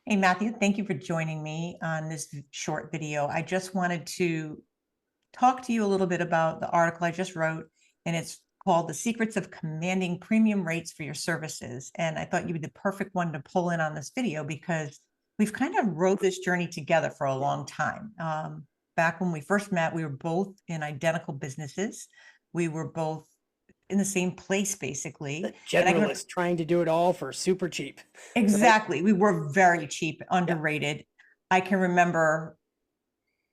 Hey, Matthew, thank you for joining me on this short video. I just wanted to talk to you a little bit about the article I just wrote, and it's called The Secrets of Commanding Premium Rates for Your Services. And I thought you'd be the perfect one to pull in on this video because we've kind of rode this journey together for a long time. Back when we first met, we were both in identical businesses. We were both in the same place, The basically. And I can generalist trying to do it all for super cheap, right? exactly, we were very cheap, Yeah. underrated. I can remember,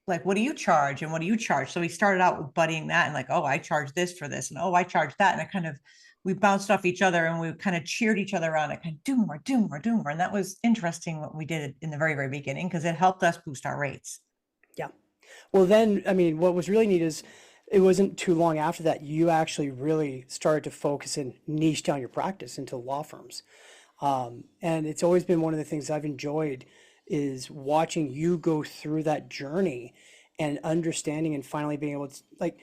like, what do you charge and what do you charge? So we started out with buddying that and like, oh, I charge this for this and oh, I charge that. And I kind of, we bounced off each other and we kind of cheered each other on. I kind of do more, do more, do more. And that was interesting what we did in the very, very beginning because it helped us boost our rates. Yeah. Well, then, I mean, what was really neat is it wasn't too long after that you actually really started to focus and niche down your practice into law firms. And it's always been one of the things I've enjoyed is watching you go through that journey and understanding and finally being able to, like,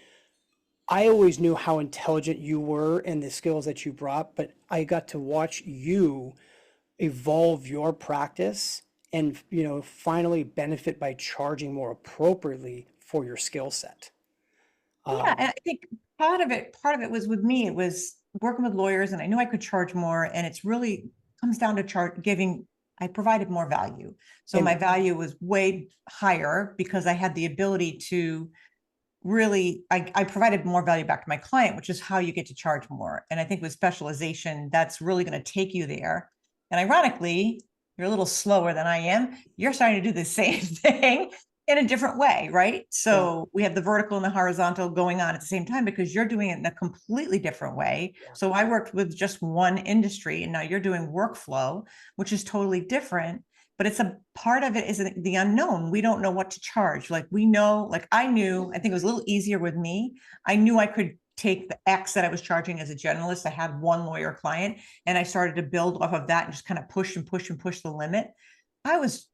I always knew how intelligent you were and the skills that you brought, but I got to watch you evolve your practice and finally benefit by charging more appropriately for your skill set. Yeah, um, and I think part of it was with me. It was working with lawyers, and I knew I could charge more. And it's really comes down to chart giving. I provided more value, so my amen. value was way higher because I had the ability to really. I provided more value back to my client, which is how you get to charge more. And I think with specialization, that's really going to take you there. And ironically, you're a little slower than I am. You're starting to do the same thing in a different way, right? Yeah, So we have the vertical and the horizontal going on at the same time because you're doing it in a completely different way. yeah, So I worked with just one industry and now you're doing workflow, which is totally different. But it's a part of it is the unknown. We don't know what to charge. Like we know, like I knew, I think it was a little easier with me. I knew I could take the X that I was charging as a generalist. I had one lawyer client and I started to build off of that and just kind of push and push and push the limit. I was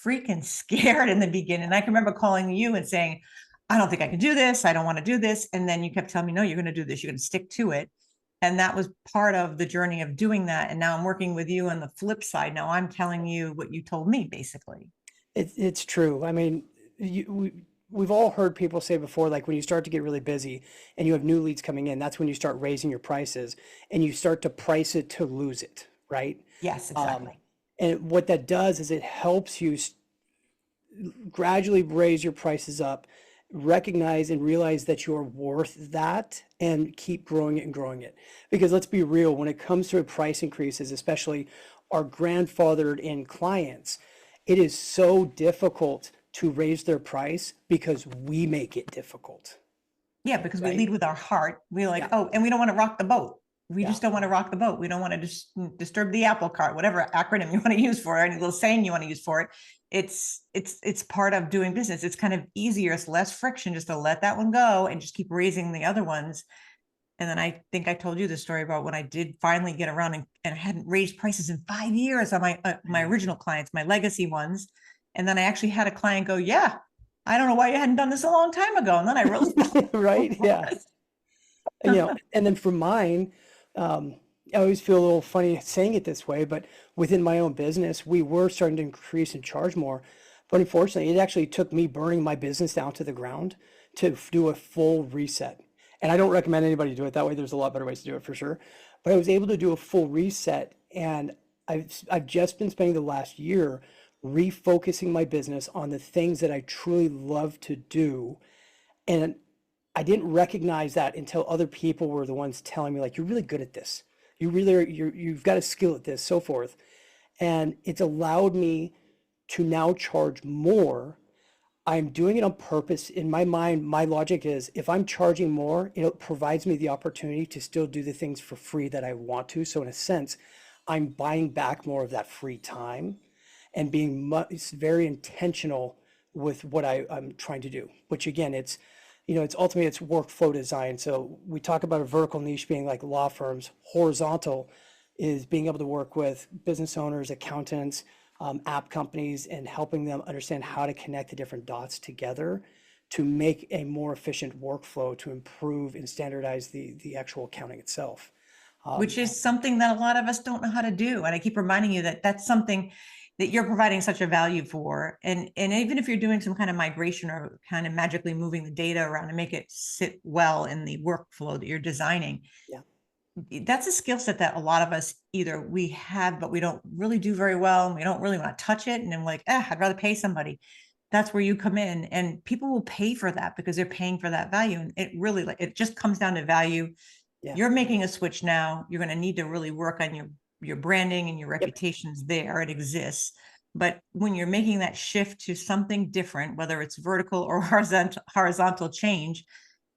freaking scared in the beginning. I can remember calling you and saying, I don't think I can do this. I don't want to do this. And then you kept telling me, no, you're going to do this. You're going to stick to it. And that was part of the journey of doing that. And now I'm working with you on the flip side. Now I'm telling you what you told me, basically. it's true. I mean, we've all heard people say before, like when you start to get really busy and you have new leads coming in, that's when you start raising your prices and you start to price it to lose it, right? Yes, um, exactly. and what that does is it helps you gradually raise your prices up, recognize and realize that you're worth that, and keep growing it and growing it. Because let's be real, when it comes to price increases, especially our grandfathered in clients, it is so difficult to raise their price because we make it difficult, Yeah, because we right? lead with our heart. We're like, Yeah, oh, and we don't want to rock the boat. We yeah, just don't want to rock the boat. We don't want to disturb the apple cart, whatever acronym you want to use for it, any little saying you want to use for it. It's part of doing business. It's kind of easier. It's less friction just to let that one go and just keep raising the other ones. And then I think I told you the story about when I did finally get around and I hadn't raised prices in 5 years on my yeah. original clients, my legacy ones. And then I actually had a client go, yeah, I don't know why you hadn't done this a long time ago. And then I realized, Right, yeah. And then for mine, um, I always feel a little funny saying it this way, but within my own business, we were starting to increase and charge more. But unfortunately, it actually took me burning my business down to the ground to do a full reset. And I don't recommend anybody do it that way. There's a lot better ways to do it for sure. But I was able to do a full reset, and I've just been spending the last year refocusing my business on the things that I truly love to do. And I didn't recognize that until other people were the ones telling me, like, you're really good at this. You really are, you've got a skill at this, so forth. And it's allowed me to now charge more. I'm doing it on purpose. In my mind, my logic is if I'm charging more, it provides me the opportunity to still do the things for free that I want to. So in a sense, I'm buying back more of that free time and being very intentional with what I'm trying to do, which again, it's ultimately it's workflow design. So we talk about a vertical niche being like law firms. Horizontal is being able to work with business owners, accountants, app companies, and helping them understand how to connect the different dots together to make a more efficient workflow to improve and standardize the actual accounting itself. which is something that a lot of us don't know how to do. And I keep reminding you that that's something that you're providing such a value for. And even if you're doing some kind of migration or kind of magically moving the data around to make it sit well in the workflow that you're designing, Yeah. that's a skill set that a lot of us either we have, but we don't really do very well. And we don't really want to touch it. And I'm like, I'd rather pay somebody. That's where you come in, and people will pay for that because they're paying for that value. And it really, like, it just comes down to value. Yeah. You're making a switch now. You're going to need to really work on your branding and your Yep. reputation's there. It exists. But when you're making that shift to something different, whether it's vertical or horizontal change,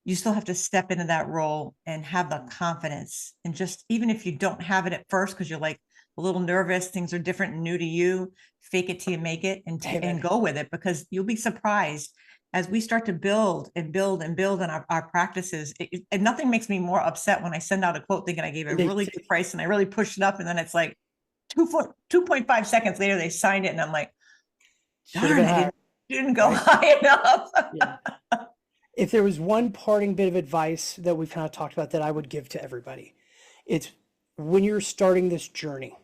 you still have to step into that role and have the confidence. And just, even if you don't have it at first, because you're like a little nervous, things are different and new to you, fake it till you make it, and Amen. go with it, because you'll be surprised as we start to build and build and build on our practices. And nothing makes me more upset when I send out a quote thinking I gave a really good price and I really pushed it up, and then it's like 2.5 seconds later they signed it, and I'm like, darn, I didn't go high enough. Yeah. If there was one parting bit of advice that we've kind of talked about that I would give to everybody, it's when you're starting this journey,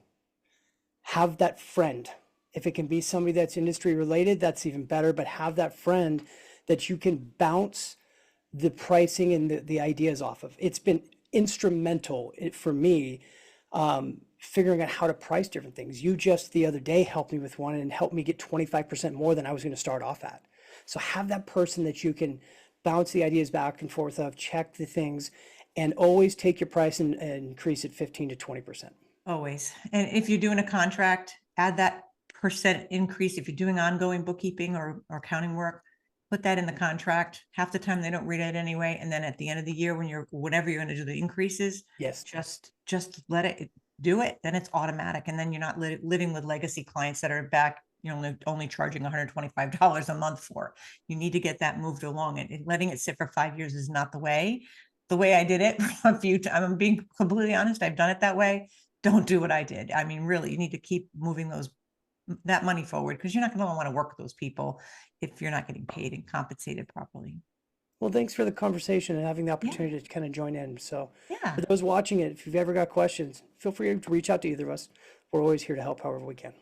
have that friend. If it can be somebody that's industry related, that's even better, but have that friend that you can bounce the pricing and the ideas off of. It's been instrumental for me figuring out how to price different things. You just the other day helped me with one and helped me get 25% more than I was going to start off at. So have that person that you can bounce the ideas back and forth of, check the things, and always take your price and increase it 15 to 20%. Always. And if you're doing a contract, add that percent increase. If you're doing ongoing bookkeeping or accounting work, put that in the contract. Half the time they don't read it anyway. And then at the end of the year, whenever you're going to do the increases, Yes. just let it do it. Then it's automatic. And then you're not living with legacy clients that are back, only charging $125 a month for. You need to get that moved along, and letting it sit for 5 years is not the way. The way I did it a few times, I'm being completely honest, I've done it that way. Don't do what I did. I mean, really, you need to keep moving that money forward, because you're not going to want to work with those people if you're not getting paid and compensated properly. Well, thanks for the conversation and having the opportunity to kind of join in. So Yeah. for those watching it, if you've ever got questions, feel free to reach out to either of us. We're always here to help however we can.